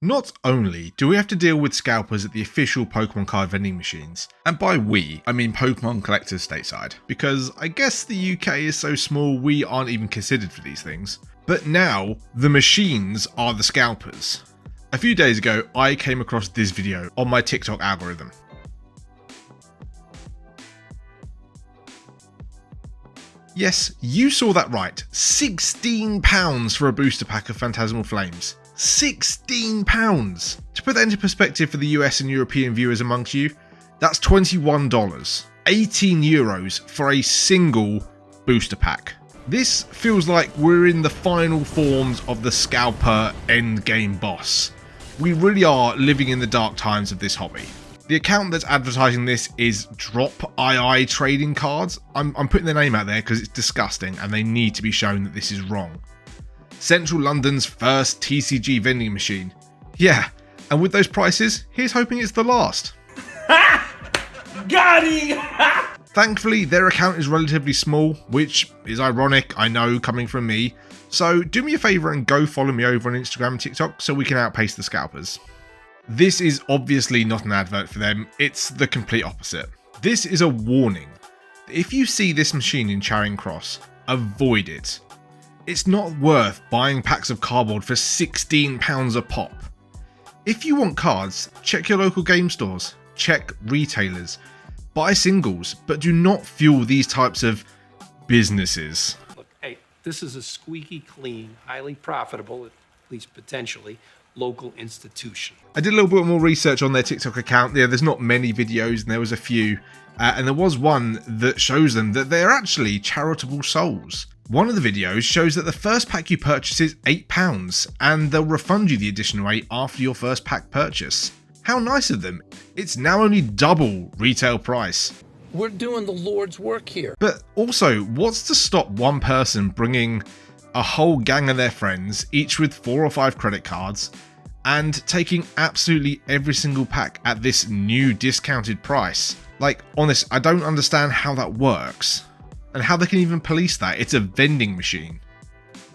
Not only do we have to deal with scalpers at the official Pokemon card vending machines, and by we, I mean Pokemon collectors stateside, because I guess the UK is so small we aren't even considered for these things, but now the machines are the scalpers. A few days ago, I came across this video on my TikTok algorithm. Yes, you saw that right, £16 for a booster pack of Phantasmal Flames. £16! To put that into perspective for the US and European viewers amongst you, that's $21, 18 euros for a single booster pack. This feels like we're in the final forms of the scalper endgame boss. We really are living in the dark times of this hobby. The account that's advertising this is Drop II Trading Cards. I'm putting their name out there because it's disgusting and they need to be shown that this is wrong. Central London's first TCG vending machine. Yeah, and with those prices, here's hoping it's the last. Got him! Thankfully, their account is relatively small, which is ironic, I know, coming from me. So do me a favour and go follow me over on Instagram and TikTok so we can outpace the scalpers. This is obviously not an advert for them, it's the complete opposite. This is a warning. If you see this machine in Charing Cross, avoid it. It's not worth buying packs of cardboard for £16 a pop. If you want cards, check your local game stores, check retailers, buy singles, but do not fuel these types of businesses. Look, hey, this is a squeaky clean, highly profitable, at least potentially, local institution. I did a little bit more research on their TikTok account. Yeah, there's not many videos and there was a few. And there was one that shows them that they're actually charitable souls. One of the videos shows that the first pack you purchase is £8 and they'll refund you the additional £8 after your first pack purchase. How nice of them. It's now only double retail price. We're doing the Lord's work here. But also, what's to stop one person bringing a whole gang of their friends, each with 4 or 5 credit cards, and taking absolutely every single pack at this new discounted price? Like, honest, I don't understand how that works. And how they can even police that. It's a vending machine.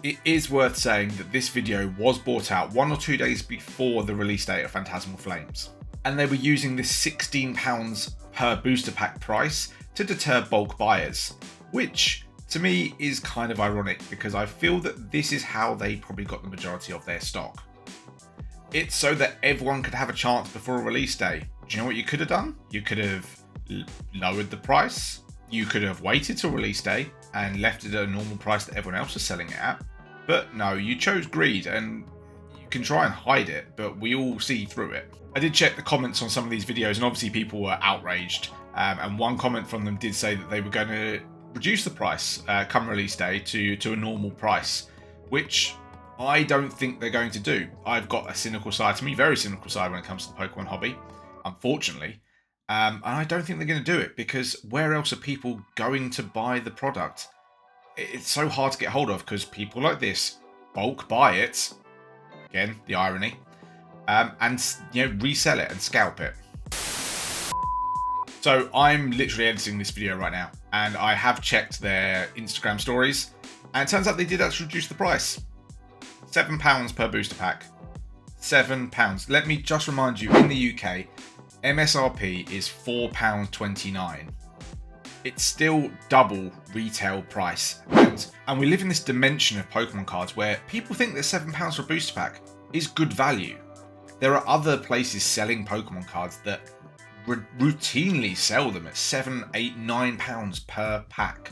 It is worth saying that this video was bought out 1 or 2 days before the release date of Phantasmal Flames. And they were using this £16 per booster pack price to deter bulk buyers. Which, to me, is kind of ironic because I feel that this is how they probably got the majority of their stock. It's so that everyone could have a chance before a release day. Do you know what you could have done? You could have lowered the price. You could have waited till release day and left it at a normal price that everyone else was selling it at. But no, you chose greed, and you can try and hide it, but we all see through it. I did check the comments on some of these videos, and obviously people were outraged. And one comment from them did say that they were going to reduce the price come release day to a normal price, which I don't think they're going to do. I've got a cynical side to me, very cynical side when it comes to the Pokemon hobby, unfortunately. And I don't think they're going to do it because where else are people going to buy the product? It's so hard to get hold of because people like this bulk buy it. Again, the irony. And resell it and scalp it. So I'm literally editing this video right now and I have checked their Instagram stories and it turns out they did actually reduce the price. £7 per booster pack. £7. Let me just remind you, in the UK, MSRP is £4.29. It's still double retail price. And we live in this dimension of Pokemon cards where people think that £7 for a booster pack is good value. There are other places selling Pokemon cards that routinely sell them at £7, £8, £9 per pack.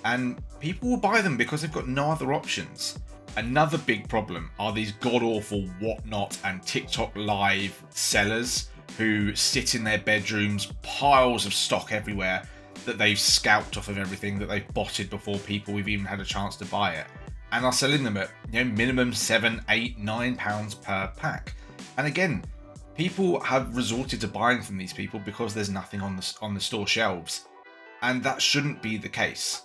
And people will buy them because they've got no other options. Another big problem are these god-awful Whatnot and TikTok live sellers who sit in their bedrooms, piles of stock everywhere that they've scalped off of everything that they've botted before people have even had a chance to buy it, and are selling them at minimum £7, £8, £9 per pack. And again, people have resorted to buying from these people because there's nothing on the store shelves, and that shouldn't be the case.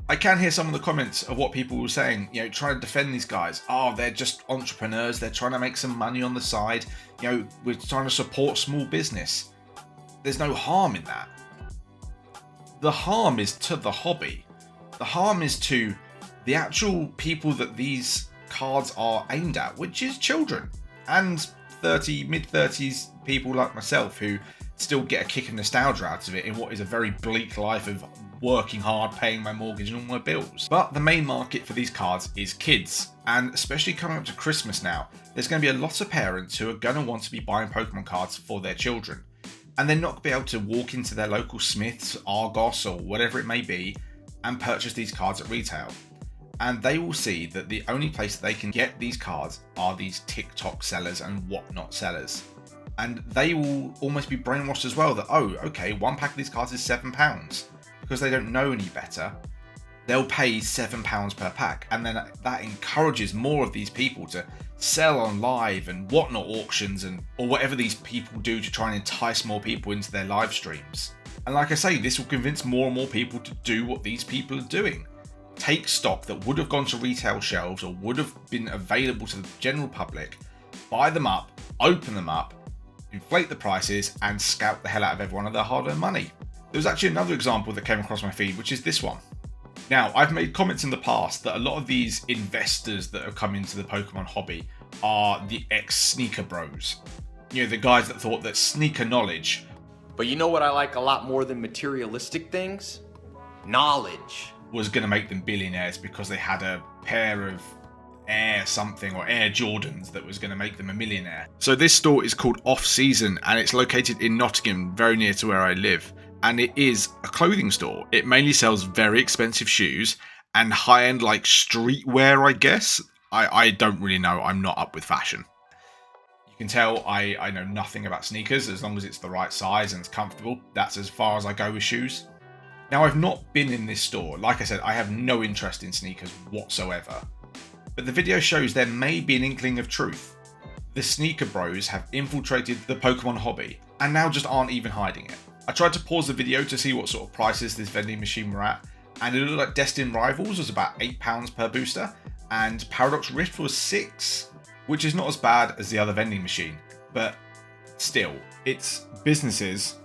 I can hear some of the comments of what people were saying, trying to defend these guys. Oh, they're just entrepreneurs. They're trying to make some money on the side. We're trying to support small business. There's no harm in that. The harm is to the hobby. The harm is to the actual people that these cards are aimed at, which is children and mid-30s people like myself who still get a kick of nostalgia out of it in what is a very bleak life of working hard, paying my mortgage and all my bills. But the main market for these cards is kids, and especially coming up to Christmas now, there's going to be a lot of parents who are going to want to be buying Pokemon cards for their children, and they're not going to be able to walk into their local Smiths, Argos or whatever it may be and purchase these cards at retail. And they will see that the only place they can get these cards are these TikTok sellers and whatnot sellers. And they will almost be brainwashed as well that, oh, okay, one pack of these cards is £7. Because they don't know any better, they'll pay £7 per pack. And then that encourages more of these people to sell on live and whatnot auctions or whatever these people do to try and entice more people into their live streams. And like I say, this will convince more and more people to do what these people are doing. Take stock that would have gone to retail shelves or would have been available to the general public, buy them up, open them up, inflate the prices and scalp the hell out of everyone of their hard-earned money. There was actually another example that came across my feed, which is this one. Now, I've made comments in the past that a lot of these investors that have come into the Pokemon hobby are the ex-sneaker bros. You know, the guys that thought that sneaker knowledge... But you know what I like a lot more than materialistic things? Knowledge. ...was going to make them billionaires because they had a pair of Air something or Air Jordans that was going to make them a millionaire. So this store is called Off Season and it's located in Nottingham, very near to where I live. And it is a clothing store. It mainly sells very expensive shoes and high-end like streetwear, I guess. I don't really know. I'm not up with fashion. You can tell I know nothing about sneakers. As long as it's the right size and it's comfortable, that's as far as I go with shoes. Now, I've not been in this store. Like I said, I have no interest in sneakers whatsoever. But the video shows there may be an inkling of truth. The sneaker bros have infiltrated the Pokemon hobby and now just aren't even hiding it. I tried to pause the video to see what sort of prices this vending machine were at, and it looked like Destin Rivals was about £8 per booster, and Paradox Rift was £6, which is not as bad as the other vending machine, but still, it's businesses,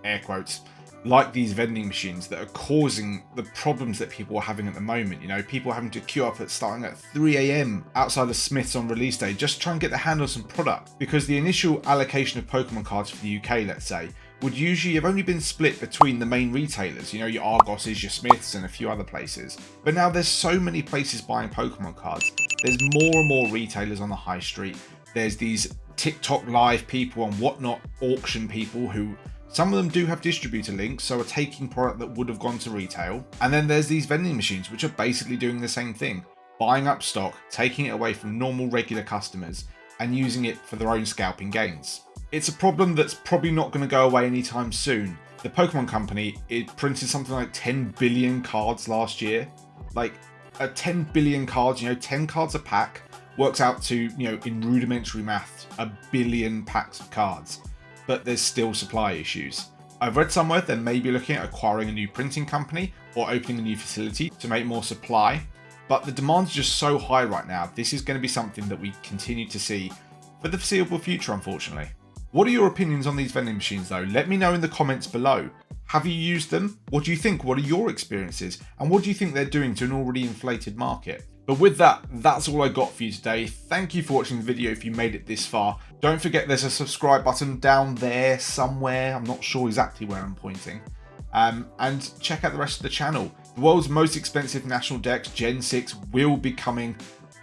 air quotes, like these vending machines that are causing the problems that people are having at the moment. You know, people having to queue up starting at 3 AM outside the Smiths on release day just to try and get their hand on some product, because the initial allocation of Pokemon cards for the UK, let's say, would usually have only been split between the main retailers, you know, your Argoses, your Smiths and a few other places. But now there's so many places buying Pokemon cards. There's more and more retailers on the high street. There's these TikTok live people and whatnot auction people who, some of them do have distributor links, so are taking product that would have gone to retail. And then there's these vending machines, which are basically doing the same thing, buying up stock, taking it away from normal regular customers and using it for their own scalping gains. It's a problem that's probably not going to go away anytime soon. The Pokemon Company, it printed something like 10 billion cards last year. Like, 10 billion cards, you know, 10 cards a pack works out to, you know, in rudimentary maths, 1 billion packs of cards. But there's still supply issues. I've read somewhere they may be looking at acquiring a new printing company or opening a new facility to make more supply. But the demand's just so high right now, this is going to be something that we continue to see for the foreseeable future, unfortunately. What are your opinions on these vending machines though? Let me know in the comments below. Have you used them? What do you think? What are your experiences? And what do you think they're doing to an already inflated market? But with that, that's all I got for you today. Thank you for watching the video if you made it this far. Don't forget there's a subscribe button down there somewhere. I'm not sure exactly where I'm pointing. And check out the rest of the channel. The world's most expensive national dex, Gen 6, will be coming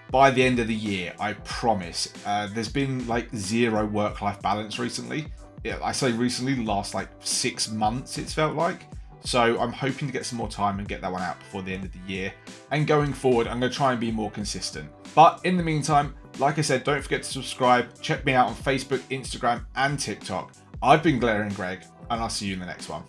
by the end of the year, I promise. There's been like zero work-life balance recently. Yeah, I say recently, the last like 6 months it's felt like. So I'm hoping to get some more time and get that one out before the end of the year. And going forward, I'm going to try and be more consistent. But in the meantime, like I said, don't forget to subscribe. Check me out on Facebook, Instagram, and TikTok. I've been Glaring Greg, and I'll see you in the next one.